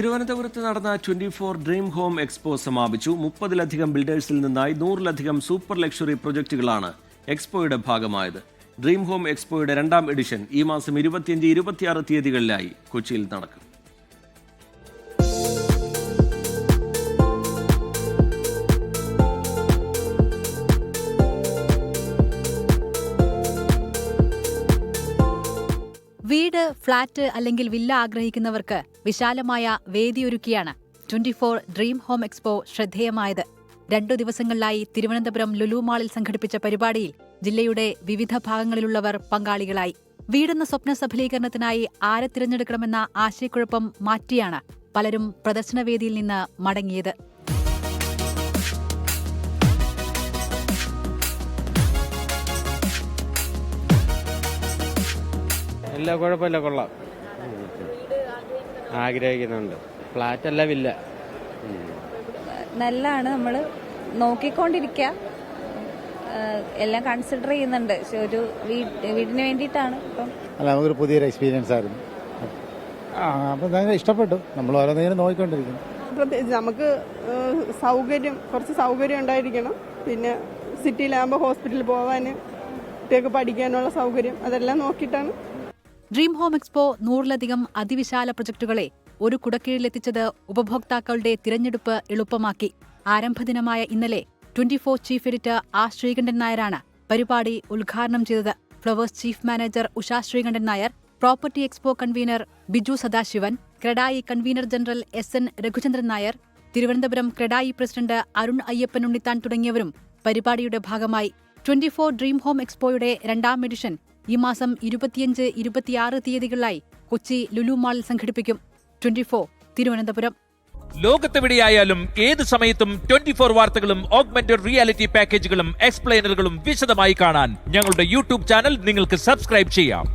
തിരുവനന്തപുരത്ത് നടന്ന 24 dream home expo സമാപിച്ചു. 30-ലധികം ബിൽഡേഴ്സിൽ നിന്നായി 100-ലധികം സൂപ്പർ ലക്ഷറി പ്രൊജക്ടുകളാണ് എക്സ്പോയുടെ ഭാഗമായത്. ഡ്രീം ഹോം എക്സ്പോയുടെ 2ാം എഡിഷൻ ഈ മാസം 25-26 തീയതികളിലായി കൊച്ചിയിൽ നടക്കും. വീട്, ഫ്ളാറ്റ് അല്ലെങ്കിൽ വില്ല ആഗ്രഹിക്കുന്നവർക്ക് വിശാലമായ വേദിയൊരുക്കിയാണ് 24 ഡ്രീം ഹോം എക്സ്പോ ശ്രദ്ധേയമായത്. 2 ദിവസങ്ങളിലായി തിരുവനന്തപുരം ലുലു മാളിൽ സംഘടിപ്പിച്ച പരിപാടിയിൽ ജില്ലയുടെ വിവിധ ഭാഗങ്ങളിലുള്ളവർ പങ്കാളികളായി. വീടെന്ന സ്വപ്ന സഫലീകരണത്തിനായി ആരെ തിരഞ്ഞെടുക്കണമെന്ന ആശയക്കുഴപ്പം മാറ്റിയാണ് പലരും പ്രദർശനവേദിയിൽ നിന്ന് മടങ്ങിയത്. എല്ലാ കുഴപ്പമില്ല, കൊള്ളാം, ആഗ്രഹിക്കുന്നുണ്ട്. ഫ്ലാറ്റ് അല്ല, വില്ല. നല്ലതാണ്, നമ്മൾ നോക്കിക്കൊണ്ടിരിക്കുക, എല്ലാം കൺസിഡർ ചെയ്യുന്നുണ്ട്. ഒരു വീടിന് വേണ്ടിയിട്ടാണ് ഇപ്പം. അല്ല, നമുക്കൊരു പുതിയൊരു എക്സ്പീരിയൻസ് ആയിരുന്നു. അപ്പം ഭയങ്കര ഇഷ്ടപ്പെട്ടു. നമ്മൾ ഓരോന്നിനും നോക്കിക്കൊണ്ടിരിക്കുന്നു. പ്രത്യേകിച്ച് നമുക്ക് കുറച്ച് സൗകര്യം ഉണ്ടായിരിക്കണം. പിന്നെ സിറ്റിയിലാകുമ്പോൾ ഹോസ്പിറ്റലിൽ പോകാൻ, കുട്ടികൾക്ക് പഠിക്കാനുള്ള സൗകര്യം, അതെല്ലാം നോക്കിയിട്ടാണ്. ഡ്രീം ഹോം എക്സ്പോ 100-ലധികം അതിവിശാല പ്രൊജക്ടുകളെ ഒരു കുടക്കീഴിലെത്തിച്ചത് ഉപഭോക്താക്കളുടെ തിരഞ്ഞെടുപ്പ് എളുപ്പമാക്കി. ആരംഭദിനമായ ഇന്നലെ 24 ചീഫ് എഡിറ്റർ ആർ ശ്രീകണ്ഠൻ നായരാണ് പരിപാടി ഉദ്ഘാടനം ചെയ്തത്. Flowers chief manager Usha Sreekandan Nair, property expo convener Biju Sadasivan, CREDAI convener general SN Raghuchandran Nair, Thiruvananthapuram CREDAI president Arun Ayyappan Unnithan തുടങ്ങിയവരും പരിപാടിയുടെ ഭാഗമായി. 24 ഡ്രീം ഹോം എക്സ്പോയുടെ 2ാം എഡിഷൻ ഈ മാസം 25-26 തീയതികളിലായി കൊച്ചി ലുലു മാളിൽ സംഘടിപ്പിക്കും. 24 തിരുവനന്തപുരം. ലോകത്തെവിടെയായാലും ഏത് സമയത്തും 24 വാർത്തകളും ഓഗ്മെന്റഡ് റിയാലിറ്റി പാക്കേജുകളും എക്സ്പ്ലെയിനറുകളും വിശദമായി കാണാൻ ഞങ്ങളുടെ യൂട്യൂബ് ചാനൽ നിങ്ങൾക്ക് സബ്സ്ക്രൈബ് ചെയ്യാം.